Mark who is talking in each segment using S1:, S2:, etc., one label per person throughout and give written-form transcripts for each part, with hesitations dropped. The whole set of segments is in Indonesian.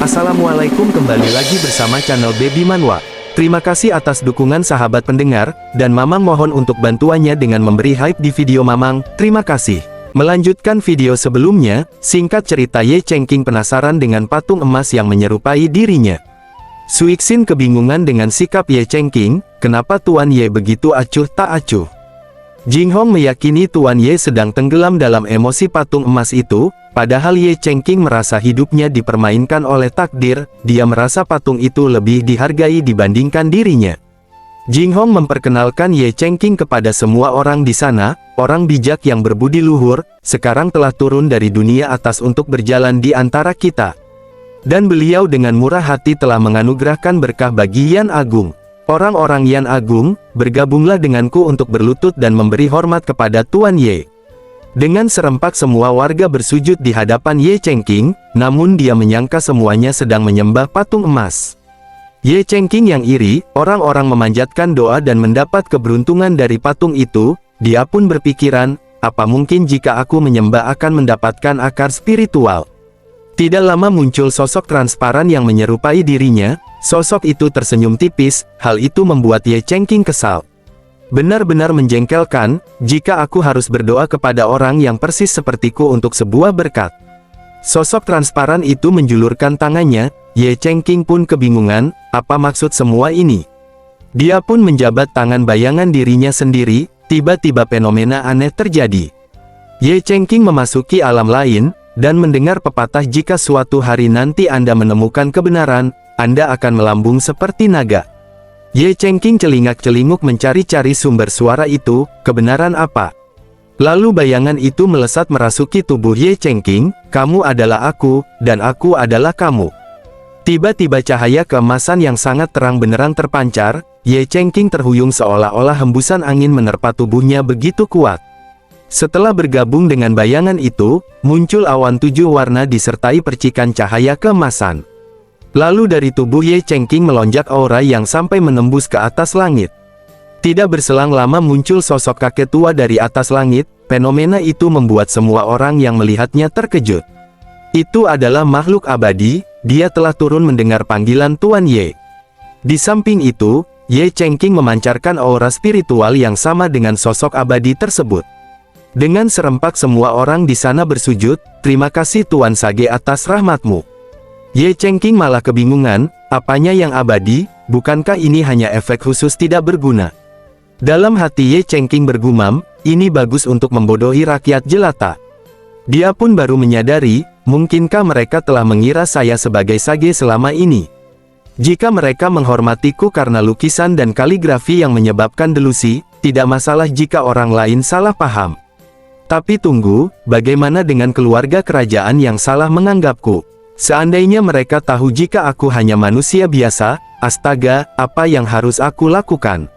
S1: Assalamualaikum, kembali lagi bersama channel Baby Manhwa. Terima kasih atas dukungan sahabat pendengar, dan Mamang mohon untuk bantuannya dengan memberi hype di video Mamang, terima kasih. Melanjutkan video sebelumnya, singkat cerita Ye Chengqing penasaran dengan patung emas yang menyerupai dirinya. Suixin kebingungan dengan sikap Ye Chengqing, kenapa Tuan Ye begitu acuh tak acuh. Jinghong meyakini Tuan Ye sedang tenggelam dalam emosi patung emas itu, padahal Ye Chengqing merasa hidupnya dipermainkan oleh takdir, dia merasa patung itu lebih dihargai dibandingkan dirinya. Jinghong memperkenalkan Ye Chengqing kepada semua orang di sana, orang bijak yang berbudi luhur, sekarang telah turun dari dunia atas untuk berjalan di antara kita. Dan beliau dengan murah hati telah menganugerahkan berkah bagi Yan Agung. Orang-orang Yan Agung, bergabunglah denganku untuk berlutut dan memberi hormat kepada Tuan Ye. Dengan serempak semua warga bersujud di hadapan Ye Chengqing, namun dia menyangka semuanya sedang menyembah patung emas. Ye Chengqing yang iri, orang-orang memanjatkan doa dan mendapat keberuntungan dari patung itu, dia pun berpikiran, apa mungkin jika aku menyembah akan mendapatkan akar spiritual. Tidak lama muncul sosok transparan yang menyerupai dirinya, sosok itu tersenyum tipis, hal itu membuat Ye Chengqing kesal. Benar-benar menjengkelkan, jika aku harus berdoa kepada orang yang persis sepertiku untuk sebuah berkat. Sosok transparan itu menjulurkan tangannya, Ye Chengqing pun kebingungan, apa maksud semua ini? Dia pun menjabat tangan bayangan dirinya sendiri, tiba-tiba fenomena aneh terjadi. Ye Chengqing memasuki alam lain, dan mendengar pepatah jika suatu hari nanti Anda menemukan kebenaran, Anda akan melambung seperti naga. Ye Chengqing celingak-celinguk mencari-cari sumber suara itu, kebenaran apa? Lalu bayangan itu melesat merasuki tubuh Ye Chengqing, kamu adalah aku, dan aku adalah kamu. Tiba-tiba cahaya keemasan yang sangat terang benderang terpancar, Ye Chengqing terhuyung seolah-olah hembusan angin menerpa tubuhnya begitu kuat. Setelah bergabung dengan bayangan itu, muncul awan 7 warna disertai percikan cahaya keemasan. Lalu dari tubuh Ye Chengqing melonjak aura yang sampai menembus ke atas langit. Tidak berselang lama muncul sosok kakek tua dari atas langit, fenomena itu membuat semua orang yang melihatnya terkejut. Itu adalah makhluk abadi, dia telah turun mendengar panggilan Tuan Ye. Di samping itu, Ye Chengqing memancarkan aura spiritual yang sama dengan sosok abadi tersebut. Dengan serempak semua orang di sana bersujud, terima kasih Tuan Sage atas rahmatmu. Ye Chengqing malah kebingungan, apanya yang abadi, bukankah ini hanya efek khusus tidak berguna? Dalam hati Ye Chengqing bergumam, ini bagus untuk membodohi rakyat jelata. Dia pun baru menyadari, mungkinkah mereka telah mengira saya sebagai Sage selama ini? Jika mereka menghormatiku karena lukisan dan kaligrafi yang menyebabkan delusi, tidak masalah jika orang lain salah paham. Tapi tunggu, bagaimana dengan keluarga kerajaan yang salah menganggapku? Seandainya mereka tahu jika aku hanya manusia biasa, astaga, apa yang harus aku lakukan?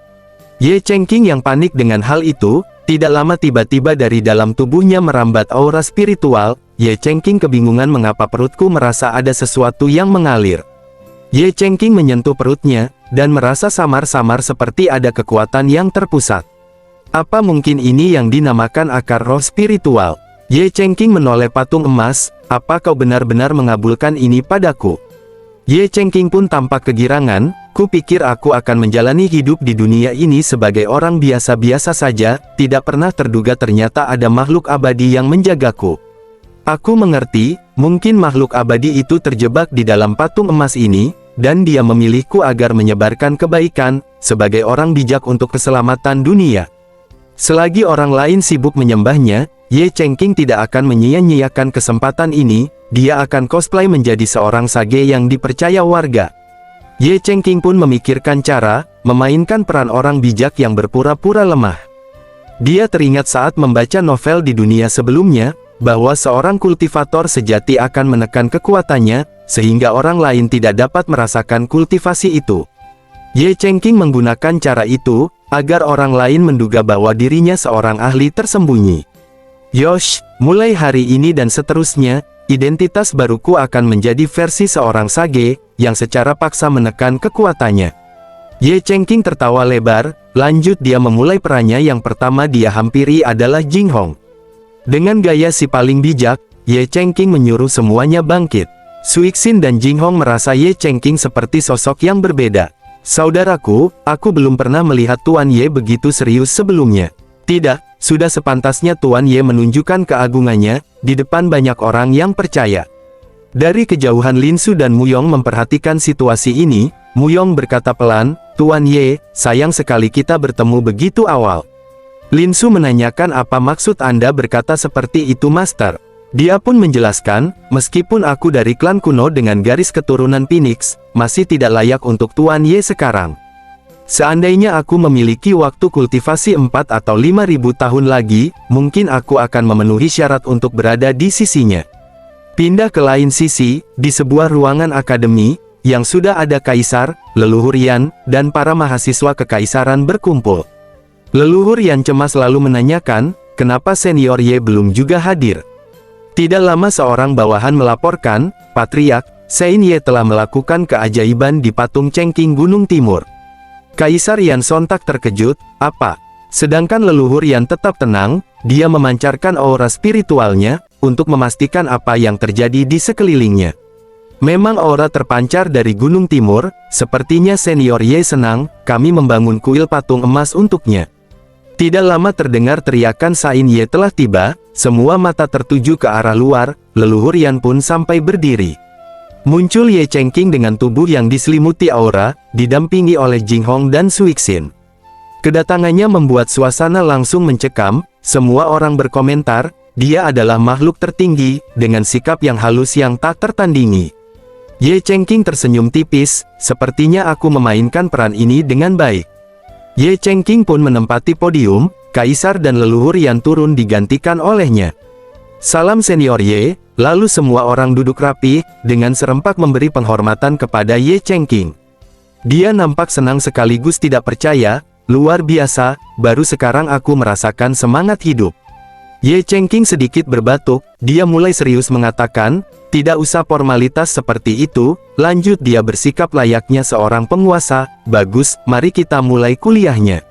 S1: Ye Chengqing yang panik dengan hal itu, tidak lama tiba-tiba dari dalam tubuhnya merambat aura spiritual. Ye Chengqing kebingungan mengapa perutku merasa ada sesuatu yang mengalir. Ye Chengqing menyentuh perutnya, dan merasa samar-samar seperti ada kekuatan yang terpusat. Apa mungkin ini yang dinamakan akar roh spiritual? Ye Chengqing menoleh patung emas, apa kau benar-benar mengabulkan ini padaku? Ye Chengqing pun tampak kegirangan, kupikir aku akan menjalani hidup di dunia ini sebagai orang biasa-biasa saja, tidak pernah terduga ternyata ada makhluk abadi yang menjagaku. Aku mengerti, mungkin makhluk abadi itu terjebak di dalam patung emas ini, dan dia memilihku agar menyebarkan kebaikan, sebagai orang bijak untuk keselamatan dunia. Selagi orang lain sibuk menyembahnya, Ye Chengqing tidak akan menyia-nyiakan kesempatan ini, dia akan cosplay menjadi seorang sage yang dipercaya warga. Ye Chengqing pun memikirkan cara, memainkan peran orang bijak yang berpura-pura lemah. Dia teringat saat membaca novel di dunia sebelumnya, bahwa seorang kultivator sejati akan menekan kekuatannya, sehingga orang lain tidak dapat merasakan kultivasi itu. Ye Chengqing menggunakan cara itu, agar orang lain menduga bahwa dirinya seorang ahli tersembunyi. Yosh, mulai hari ini dan seterusnya, identitas baruku akan menjadi versi seorang sage, yang secara paksa menekan kekuatannya. Ye Chengqing tertawa lebar, lanjut dia memulai perannya. Yang pertama dia hampiri adalah Jinghong. Dengan gaya si paling bijak, Ye Chengqing menyuruh semuanya bangkit. Suixin dan Jinghong merasa Ye Chengqing seperti sosok yang berbeda. Saudaraku, aku belum pernah melihat Tuan Ye begitu serius sebelumnya. Tidak, sudah sepantasnya Tuan Ye menunjukkan keagungannya, di depan banyak orang yang percaya. Dari kejauhan Lin Su dan Muyong memperhatikan situasi ini, Muyong berkata pelan, Tuan Ye, sayang sekali kita bertemu begitu awal. Lin Su menanyakan apa maksud Anda berkata seperti itu Master. Dia pun menjelaskan, meskipun aku dari klan kuno dengan garis keturunan Phoenix, masih tidak layak untuk Tuan Ye sekarang. Seandainya aku memiliki waktu kultivasi 4 atau 5.000 tahun lagi, mungkin aku akan memenuhi syarat untuk berada di sisinya. Pindah ke lain sisi, di sebuah ruangan akademi, yang sudah ada kaisar, leluhur Yan, dan para mahasiswa kekaisaran berkumpul. Leluhur Yan cemas lalu menanyakan, kenapa senior Ye belum juga hadir? Tidak lama seorang bawahan melaporkan, Patriark, Sein Ye telah melakukan keajaiban di patung Chengqing Gunung Timur. Kaisar Yan sontak terkejut, apa? Sedangkan leluhur Yan tetap tenang, dia memancarkan aura spiritualnya, untuk memastikan apa yang terjadi di sekelilingnya. Memang aura terpancar dari Gunung Timur, sepertinya senior Ye senang, kami membangun kuil patung emas untuknya. Tidak lama terdengar teriakan Sein Ye telah tiba, semua mata tertuju ke arah luar, leluhur Yan pun sampai berdiri. Muncul Ye Chengqing dengan tubuh yang diselimuti aura, didampingi oleh Jinghong dan Suixin. Kedatangannya membuat suasana langsung mencekam, semua orang berkomentar, dia adalah makhluk tertinggi, dengan sikap yang halus yang tak tertandingi. Ye Chengqing tersenyum tipis, sepertinya aku memainkan peran ini dengan baik. Ye Chengqing pun menempati podium, kaisar dan leluhur Yan turun digantikan olehnya. Salam senior Ye, lalu semua orang duduk rapi, dengan serempak memberi penghormatan kepada Ye Chengqing. Dia nampak senang sekaligus tidak percaya, luar biasa, baru sekarang aku merasakan semangat hidup. Ye Chengqing sedikit berbatuk, dia mulai serius mengatakan, tidak usah formalitas seperti itu, lanjut dia bersikap layaknya seorang penguasa, bagus, mari kita mulai kuliahnya.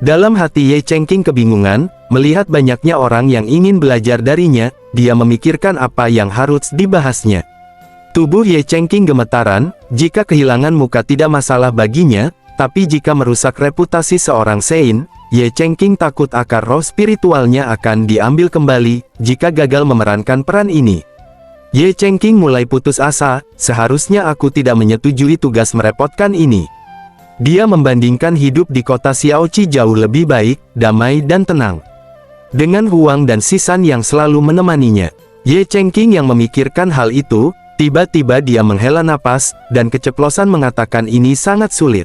S1: Dalam hati Ye Chengqing kebingungan, melihat banyaknya orang yang ingin belajar darinya, dia memikirkan apa yang harus dibahasnya. Tubuh Ye Chengqing gemetaran, jika kehilangan muka tidak masalah baginya, tapi jika merusak reputasi seorang Sein, Ye Chengqing takut akar roh spiritualnya akan diambil kembali, jika gagal memerankan peran ini. Ye Chengqing mulai putus asa, seharusnya aku tidak menyetujui tugas merepotkan ini. Dia membandingkan hidup di kota Xiaoqi jauh lebih baik, damai dan tenang. Dengan Huang dan Sisan yang selalu menemaninya. Ye Chengqing yang memikirkan hal itu, tiba-tiba dia menghela napas, dan keceplosan mengatakan ini sangat sulit.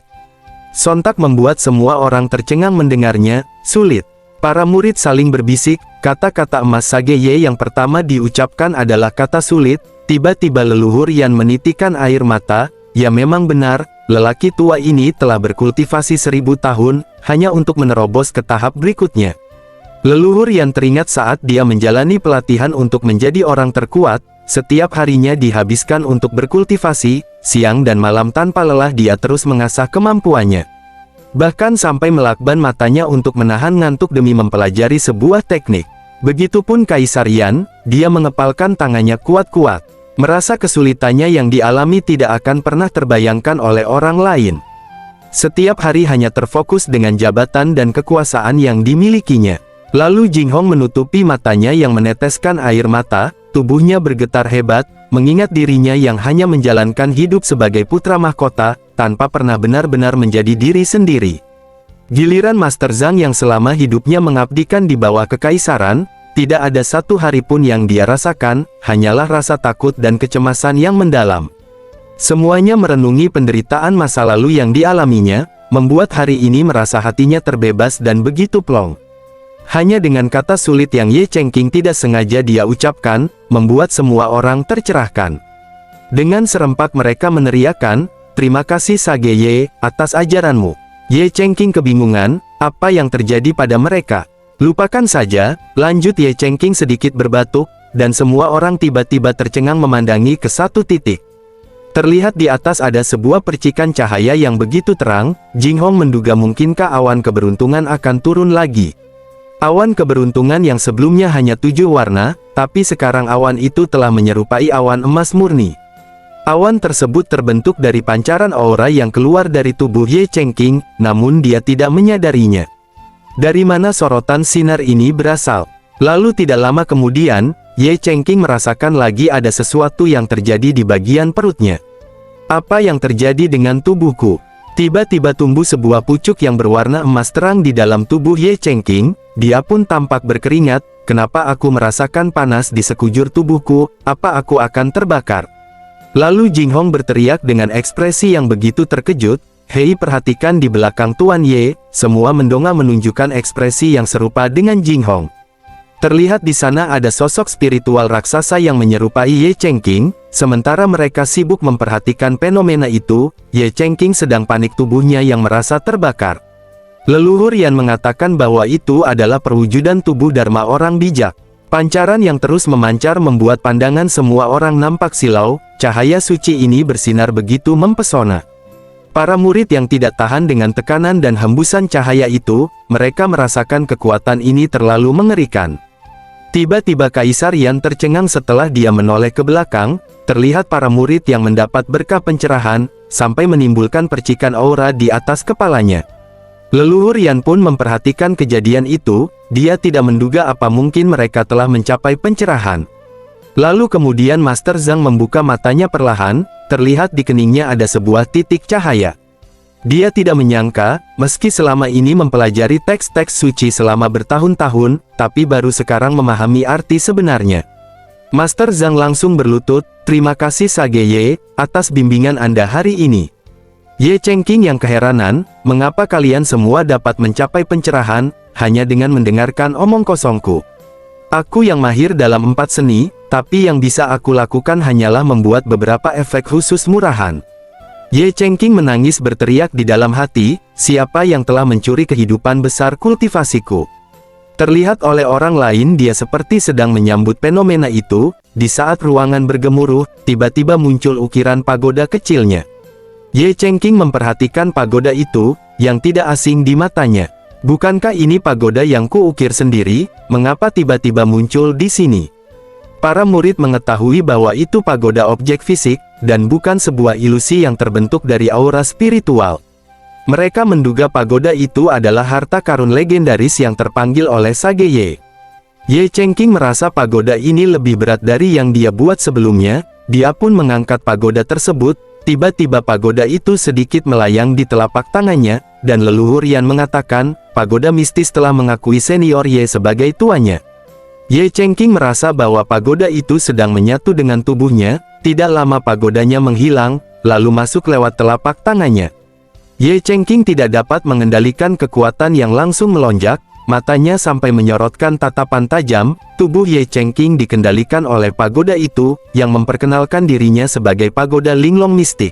S1: Sontak membuat semua orang tercengang mendengarnya, sulit. Para murid saling berbisik, kata-kata emas Sage Ye yang pertama diucapkan adalah kata sulit, tiba-tiba leluhur Yan menitikan air mata, ya memang benar, lelaki tua ini telah berkultivasi 1000 tahun, hanya untuk menerobos ke tahap berikutnya. Leluhur Yan teringat saat dia menjalani pelatihan untuk menjadi orang terkuat, setiap harinya dihabiskan untuk berkultivasi, siang dan malam tanpa lelah dia terus mengasah kemampuannya. Bahkan sampai melakban matanya untuk menahan ngantuk demi mempelajari sebuah teknik. Begitupun Kaisar Yan, dia mengepalkan tangannya kuat-kuat. Merasa kesulitannya yang dialami tidak akan pernah terbayangkan oleh orang lain. Setiap hari hanya terfokus dengan jabatan dan kekuasaan yang dimilikinya. Lalu Jinghong menutupi matanya yang meneteskan air mata, tubuhnya bergetar hebat, mengingat dirinya yang hanya menjalankan hidup sebagai putra mahkota, tanpa pernah benar-benar menjadi diri sendiri. Giliran Master Zhang yang selama hidupnya mengabdikan di bawah kekaisaran, tidak ada satu hari pun yang dia rasakan, hanyalah rasa takut dan kecemasan yang mendalam. Semuanya merenungi penderitaan masa lalu yang dialaminya, membuat hari ini merasa hatinya terbebas dan begitu plong. Hanya dengan kata sulit yang Ye Chengqing tidak sengaja dia ucapkan, membuat semua orang tercerahkan. Dengan serempak mereka meneriakkan, terima kasih Sage Ye, atas ajaranmu. Ye Chengqing kebingungan, apa yang terjadi pada mereka? Lupakan saja, lanjut Ye Chengqing sedikit berbatuk, dan semua orang tiba-tiba tercengang memandangi ke satu titik. Terlihat di atas ada sebuah percikan cahaya yang begitu terang, Jinghong menduga mungkinkah awan keberuntungan akan turun lagi. Awan keberuntungan yang sebelumnya hanya 7 warna, tapi sekarang awan itu telah menyerupai awan emas murni. Awan tersebut terbentuk dari pancaran aura yang keluar dari tubuh Ye Chengqing, namun dia tidak menyadarinya. Dari mana sorotan sinar ini berasal? Lalu tidak lama kemudian, Ye Chengqing merasakan lagi ada sesuatu yang terjadi di bagian perutnya. Apa yang terjadi dengan tubuhku? Tiba-tiba tumbuh sebuah pucuk yang berwarna emas terang di dalam tubuh Ye Chengqing. Dia pun tampak berkeringat. Kenapa aku merasakan panas di sekujur tubuhku? Apa aku akan terbakar? Lalu Jing Hong berteriak dengan ekspresi yang begitu terkejut. Hei, perhatikan di belakang Tuan Ye. Semua mendongak menunjukkan ekspresi yang serupa dengan Jing Hong. Terlihat di sana ada sosok spiritual raksasa yang menyerupai Ye Chengqing. Sementara mereka sibuk memperhatikan fenomena itu, Ye Chengqing sedang panik, tubuhnya yang merasa terbakar. Leluhur Yan mengatakan bahwa itu adalah perwujudan tubuh Dharma orang bijak. Pancaran yang terus memancar membuat pandangan semua orang nampak silau. Cahaya suci ini bersinar begitu mempesona. Para murid yang tidak tahan dengan tekanan dan hembusan cahaya itu, mereka merasakan kekuatan ini terlalu mengerikan. Tiba-tiba Kaisar Yan tercengang setelah dia menoleh ke belakang. Terlihat para murid yang mendapat berkah pencerahan, sampai menimbulkan percikan aura di atas kepalanya. Leluhur Yan pun memperhatikan kejadian itu. Dia tidak menduga apa mungkin mereka telah mencapai pencerahan. Lalu kemudian Master Zhang membuka matanya perlahan. Terlihat di keningnya ada sebuah titik cahaya. Dia tidak menyangka, meski selama ini mempelajari teks-teks suci selama bertahun-tahun, tapi baru sekarang memahami arti sebenarnya. Master Zhang langsung berlutut, "Terima kasih Sage Ye, atas bimbingan Anda hari ini." Ye Chengqing yang keheranan, mengapa kalian semua dapat mencapai pencerahan, hanya dengan mendengarkan omong kosongku. Aku yang mahir dalam 4 seni, tapi yang bisa aku lakukan hanyalah membuat beberapa efek khusus murahan. Ye Chengqing menangis berteriak di dalam hati, siapa yang telah mencuri kehidupan besar kultivasiku? Terlihat oleh orang lain dia seperti sedang menyambut fenomena itu. Di saat ruangan bergemuruh, tiba-tiba muncul ukiran pagoda kecilnya. Ye Chengqing memperhatikan pagoda itu, yang tidak asing di matanya. Bukankah ini pagoda yang kuukir sendiri? Mengapa tiba-tiba muncul di sini? Para murid mengetahui bahwa itu pagoda objek fisik, dan bukan sebuah ilusi yang terbentuk dari aura spiritual. Mereka menduga pagoda itu adalah harta karun legendaris yang terpanggil oleh Sage Ye. Ye Chengqing merasa pagoda ini lebih berat dari yang dia buat sebelumnya. Dia pun mengangkat pagoda tersebut. Tiba-tiba pagoda itu sedikit melayang di telapak tangannya, dan leluhur Yan mengatakan, pagoda mistis telah mengakui senior Ye sebagai tuannya. Ye Chengqing merasa bahwa pagoda itu sedang menyatu dengan tubuhnya. Tidak lama pagodanya menghilang, lalu masuk lewat telapak tangannya. Ye Chengqing tidak dapat mengendalikan kekuatan yang langsung melonjak. Matanya sampai menyorotkan tatapan tajam. Tubuh Ye Chengqing dikendalikan oleh pagoda itu, yang memperkenalkan dirinya sebagai pagoda linglong mistik.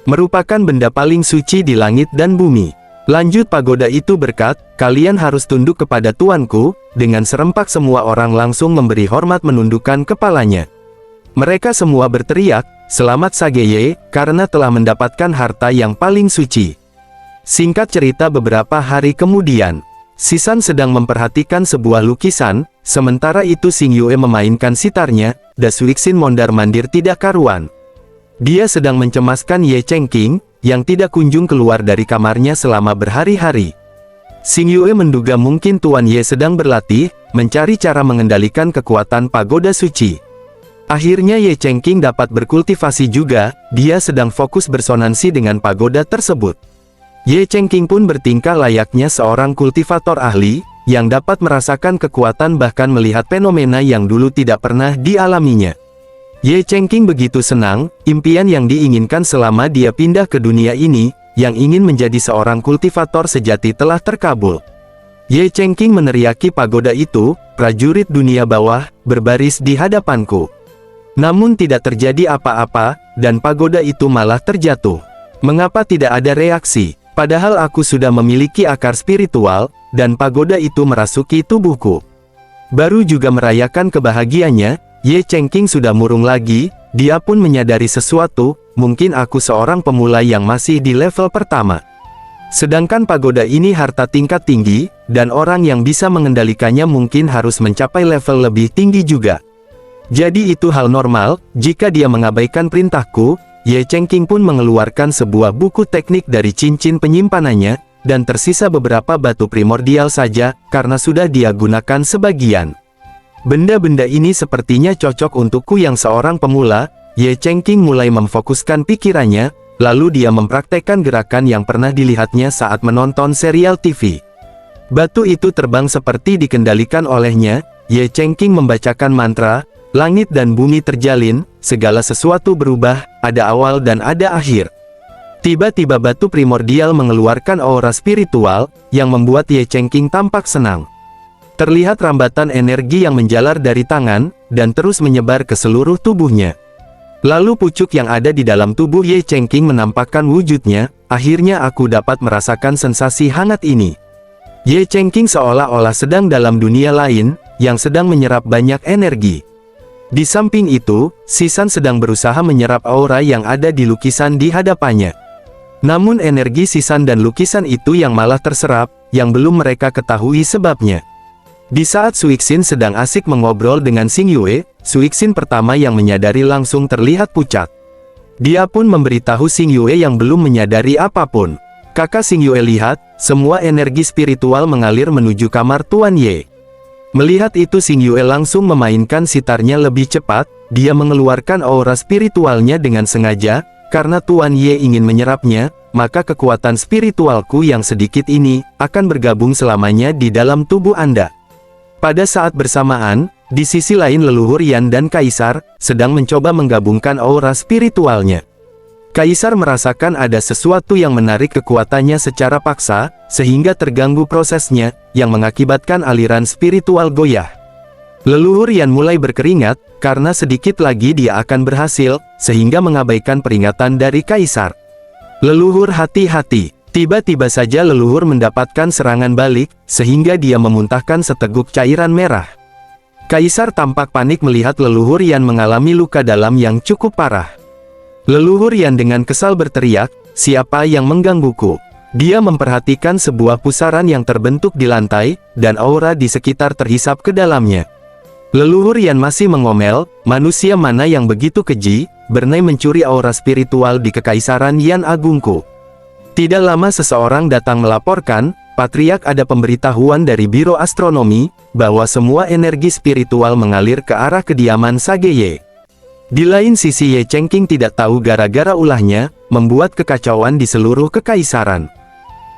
S1: Merupakan benda paling suci di langit dan bumi. Lanjut pagoda itu berkat, kalian harus tunduk kepada tuanku. Dengan serempak semua orang langsung memberi hormat menundukkan kepalanya. Mereka semua berteriak, selamat Sage Ye, karena telah mendapatkan harta yang paling suci. Singkat cerita beberapa hari kemudian, Sisan sedang memperhatikan sebuah lukisan, sementara itu Xing Yue memainkan sitarnya. Dasuixin mondar-mandir tidak karuan. Dia sedang mencemaskan Ye Chengqing, yang tidak kunjung keluar dari kamarnya selama berhari-hari. Xing Yue menduga mungkin Tuan Ye sedang berlatih, mencari cara mengendalikan kekuatan pagoda suci. Akhirnya Ye Chengqing dapat berkultivasi juga, dia sedang fokus bersonansi dengan pagoda tersebut. Ye Chengqing pun bertingkah layaknya seorang kultivator ahli, yang dapat merasakan kekuatan bahkan melihat fenomena yang dulu tidak pernah dialaminya. Ye Chengqing begitu senang, impian yang diinginkan selama dia pindah ke dunia ini, yang ingin menjadi seorang kultivator sejati telah terkabul. Ye Chengqing meneriaki pagoda itu, prajurit dunia bawah, berbaris di hadapanku. Namun tidak terjadi apa-apa, dan pagoda itu malah terjatuh. Mengapa tidak ada reaksi? Padahal aku sudah memiliki akar spiritual, dan pagoda itu merasuki tubuhku. Baru juga merayakan kebahagiaannya, Ye Chengqing sudah murung lagi. Dia pun menyadari sesuatu, mungkin aku seorang pemula yang masih di level pertama. Sedangkan pagoda ini harta tingkat tinggi, dan orang yang bisa mengendalikannya mungkin harus mencapai level lebih tinggi juga. Jadi itu hal normal, jika dia mengabaikan perintahku. Ye Chengqing pun mengeluarkan sebuah buku teknik dari cincin penyimpanannya, dan tersisa beberapa batu primordial saja, karena sudah dia gunakan sebagian. Benda-benda ini sepertinya cocok untukku yang seorang pemula. Ye Chengqing mulai memfokuskan pikirannya, lalu dia mempraktekkan gerakan yang pernah dilihatnya saat menonton serial TV. Batu itu terbang seperti dikendalikan olehnya. Ye Chengqing membacakan mantra, langit dan bumi terjalin, segala sesuatu berubah, ada awal dan ada akhir. Tiba-tiba batu primordial mengeluarkan aura spiritual, yang membuat Ye Chengqing tampak senang. Terlihat rambatan energi yang menjalar dari tangan, dan terus menyebar ke seluruh tubuhnya. Lalu pucuk yang ada di dalam tubuh Ye Chengqing menampakkan wujudnya, akhirnya aku dapat merasakan sensasi hangat ini. Ye Chengqing seolah-olah sedang dalam dunia lain, yang sedang menyerap banyak energi. Di samping itu, Sisan sedang berusaha menyerap aura yang ada di lukisan di hadapannya. Namun energi Sisan dan lukisan itu yang malah terserap, yang belum mereka ketahui sebabnya. Di saat Suixin sedang asik mengobrol dengan Xing Yue, Suixin pertama yang menyadari langsung terlihat pucat. Dia pun memberitahu Xing Yue yang belum menyadari apapun. Kakak Xing Yue lihat, semua energi spiritual mengalir menuju kamar Tuan Ye. Melihat itu Xing Yue langsung memainkan sitarnya lebih cepat, dia mengeluarkan aura spiritualnya dengan sengaja, karena Tuan Ye ingin menyerapnya, maka kekuatan spiritualku yang sedikit ini, akan bergabung selamanya di dalam tubuh Anda. Pada saat bersamaan, di sisi lain leluhur Yan dan Kaisar, sedang mencoba menggabungkan aura spiritualnya. Kaisar merasakan ada sesuatu yang menarik kekuatannya secara paksa, sehingga terganggu prosesnya, yang mengakibatkan aliran spiritual goyah. Leluhur Yan mulai berkeringat, karena sedikit lagi dia akan berhasil, sehingga mengabaikan peringatan dari Kaisar. Leluhur hati-hati. Tiba-tiba saja leluhur mendapatkan serangan balik, sehingga dia memuntahkan seteguk cairan merah. Kaisar tampak panik melihat leluhur Yan mengalami luka dalam yang cukup parah. Leluhur Yan dengan kesal berteriak, "Siapa yang menggangguku?" Dia memperhatikan sebuah pusaran yang terbentuk di lantai, dan aura di sekitar terhisap ke dalamnya. Leluhur Yan masih mengomel, "Manusia mana yang begitu keji, berani mencuri aura spiritual di kekaisaran Yan Agungku?" Tidak lama seseorang datang melaporkan, Patriark ada pemberitahuan dari Biro Astronomi, bahwa semua energi spiritual mengalir ke arah kediaman Sage Ye. Di lain sisi Ye Chengqing tidak tahu gara-gara ulahnya, membuat kekacauan di seluruh kekaisaran.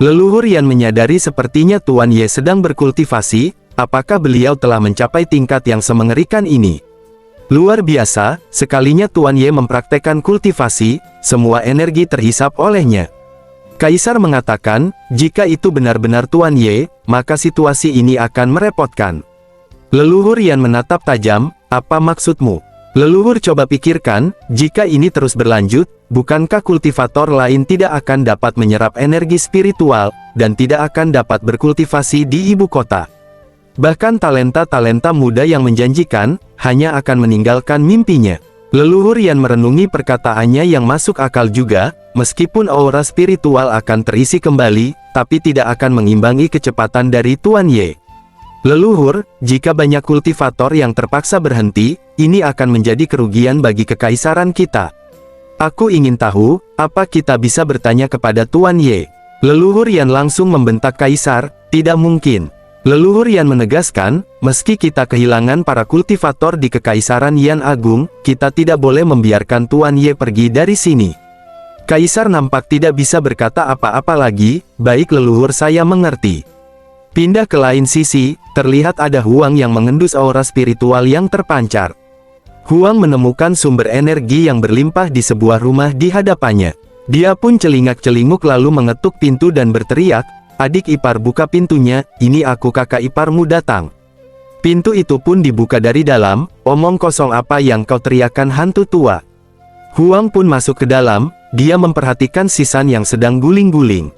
S1: Leluhur Yan menyadari sepertinya Tuan Ye sedang berkultivasi, apakah beliau telah mencapai tingkat yang semengerikan ini? Luar biasa, sekalinya Tuan Ye mempraktekkan kultivasi, semua energi terhisap olehnya. Kaisar mengatakan, jika itu benar-benar Tuan Ye, maka situasi ini akan merepotkan. Leluhur Yan menatap tajam, apa maksudmu? Leluhur coba pikirkan, jika ini terus berlanjut, bukankah kultivator lain tidak akan dapat menyerap energi spiritual, dan tidak akan dapat berkultivasi di ibu kota? Bahkan talenta-talenta muda yang menjanjikan, hanya akan meninggalkan mimpinya. Leluhur Yan merenungi perkataannya yang masuk akal juga, meskipun aura spiritual akan terisi kembali, tapi tidak akan mengimbangi kecepatan dari Tuan Ye. Leluhur, jika banyak kultivator yang terpaksa berhenti, ini akan menjadi kerugian bagi kekaisaran kita. Aku ingin tahu, apa kita bisa bertanya kepada Tuan Ye? Leluhur Yan langsung membentak Kaisar, tidak mungkin. Leluhur Yan menegaskan, meski kita kehilangan para kultivator di kekaisaran Yan Agung, kita tidak boleh membiarkan Tuan Ye pergi dari sini. Kaisar nampak tidak bisa berkata apa-apa lagi, baik leluhur saya mengerti. Pindah ke lain sisi, terlihat ada Huang yang mengendus aura spiritual yang terpancar. Huang menemukan sumber energi yang berlimpah di sebuah rumah di hadapannya. Dia pun celingak-celinguk lalu mengetuk pintu dan berteriak, "Adik ipar buka pintunya, ini aku kakak iparmu datang." Pintu itu pun dibuka dari dalam, "Omong kosong apa yang kau teriakan hantu tua?" Huang pun masuk ke dalam, dia memperhatikan Sisan yang sedang guling-guling.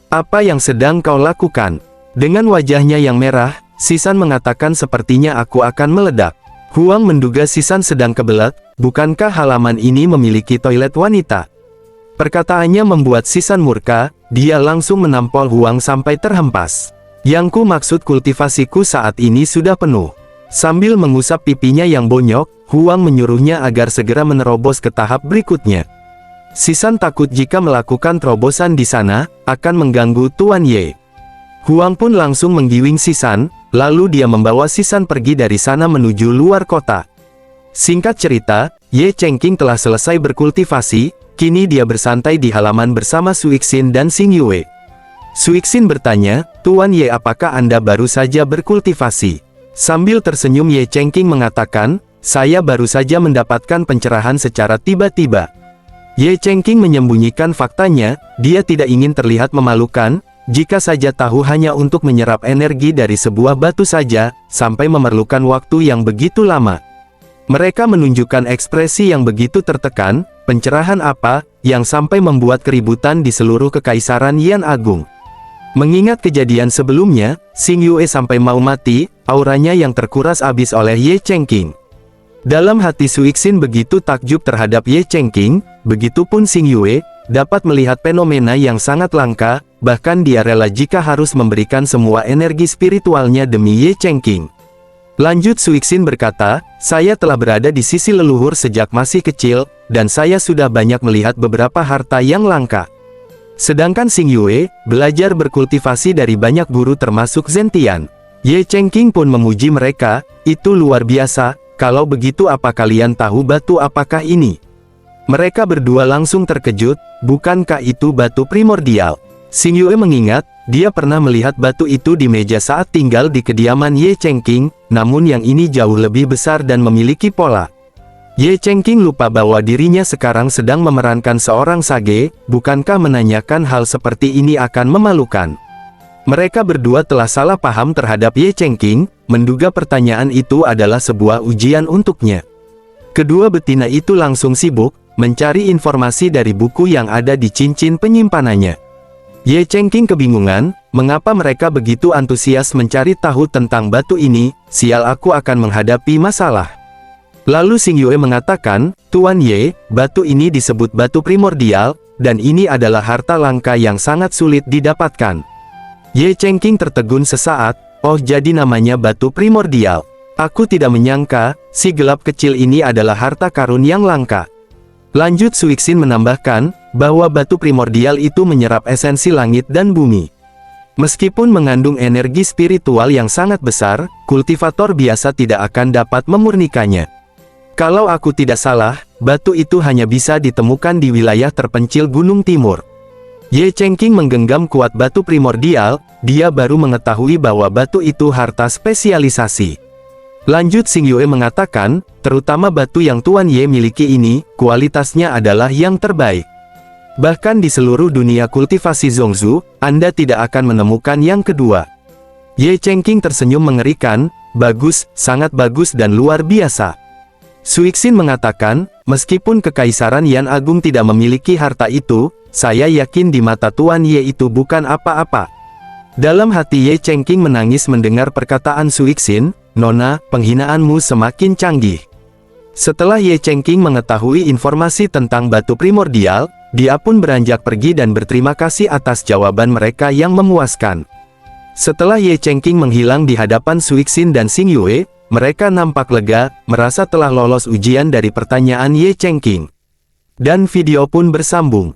S1: "Apa yang sedang kau lakukan?" Dengan wajahnya yang merah, Sisan mengatakan sepertinya aku akan meledak. Huang menduga Sisan sedang kebelet, bukankah halaman ini memiliki toilet wanita? Perkataannya membuat Sisan murka, dia langsung menampol Huang sampai terhempas. Yang ku maksud kultivasiku saat ini sudah penuh. Sambil mengusap pipinya yang bonyok, Huang menyuruhnya agar segera menerobos ke tahap berikutnya. Sisan takut jika melakukan terobosan di sana, akan mengganggu Tuan Ye. Huang pun langsung menggiwing Sisan, lalu dia membawa Sisan pergi dari sana menuju luar kota. Singkat cerita, Ye Chengqing telah selesai berkultivasi, kini dia bersantai di halaman bersama Suixin dan Xing Yue. Suixin bertanya, "Tuan Ye, apakah Anda baru saja berkultivasi?" Sambil tersenyum Ye Chengqing mengatakan, "Saya baru saja mendapatkan pencerahan secara tiba-tiba." Ye Chengqing menyembunyikan faktanya, dia tidak ingin terlihat memalukan, jika saja tahu hanya untuk menyerap energi dari sebuah batu saja, sampai memerlukan waktu yang begitu lama. Mereka menunjukkan ekspresi yang begitu tertekan, pencerahan apa, yang sampai membuat keributan di seluruh kekaisaran Yan Agung. Mengingat kejadian sebelumnya, Xing Yue sampai mau mati, auranya yang terkuras habis oleh Ye Chengqing. Dalam hati Suixin begitu takjub terhadap Ye Chengqing, begitupun Xing Yue, dapat melihat fenomena yang sangat langka, bahkan dia rela jika harus memberikan semua energi spiritualnya demi Ye Chengqing. Lanjut Suixin berkata, "Saya telah berada di sisi leluhur sejak masih kecil, dan saya sudah banyak melihat beberapa harta yang langka." Sedangkan Xing Yue, belajar berkultivasi dari banyak guru termasuk Zentian. Ye Chengqing pun memuji mereka, "Itu luar biasa, kalau begitu apa kalian tahu batu apakah ini?" Mereka berdua langsung terkejut, "Bukankah itu batu primordial?" Xing Yue mengingat, dia pernah melihat batu itu di meja saat tinggal di kediaman Ye Chengqing, namun yang ini jauh lebih besar dan memiliki pola. Ye Chengqing lupa bahwa dirinya sekarang sedang memerankan seorang sage, bukankah menanyakan hal seperti ini akan memalukan? Mereka berdua telah salah paham terhadap Ye Chengqing, menduga pertanyaan itu adalah sebuah ujian untuknya. Kedua betina itu langsung sibuk, mencari informasi dari buku yang ada di cincin penyimpanannya. Ye Chengqing kebingungan, mengapa mereka begitu antusias mencari tahu tentang batu ini, sial aku akan menghadapi masalah. Lalu Xing Yue mengatakan, "Tuan Ye, batu ini disebut batu primordial, dan ini adalah harta langka yang sangat sulit didapatkan." Ye Chengqing tertegun sesaat, "Oh, jadi namanya batu primordial. Aku tidak menyangka, si gelap kecil ini adalah harta karun yang langka." Lanjut Suixin menambahkan, bahwa batu primordial itu menyerap esensi langit dan bumi. Meskipun mengandung energi spiritual yang sangat besar, kultivator biasa tidak akan dapat memurnikannya. Kalau aku tidak salah, batu itu hanya bisa ditemukan di wilayah terpencil Gunung Timur. Ye Chengqing menggenggam kuat batu primordial, dia baru mengetahui bahwa batu itu harta spesialisasi. Lanjut Xing Yue mengatakan, terutama batu yang Tuan Ye miliki ini, kualitasnya adalah yang terbaik. Bahkan di seluruh dunia kultivasi Zongzu, Anda tidak akan menemukan yang kedua. Ye Chengqing tersenyum mengerikan, "Bagus, sangat bagus dan luar biasa." Suixin mengatakan, "Meskipun Kekaisaran Yan Agung tidak memiliki harta itu, saya yakin di mata Tuan Ye itu bukan apa-apa." Dalam hati Ye Chengqing menangis mendengar perkataan Suixin, "Nona, penghinaanmu semakin canggih." Setelah Ye Chengqing mengetahui informasi tentang batu primordial, dia pun beranjak pergi dan berterima kasih atas jawaban mereka yang memuaskan. Setelah Ye Chengqing menghilang di hadapan Suixin dan Xing Yue, mereka nampak lega, merasa telah lolos ujian dari pertanyaan Ye Chengqing. Dan video pun bersambung.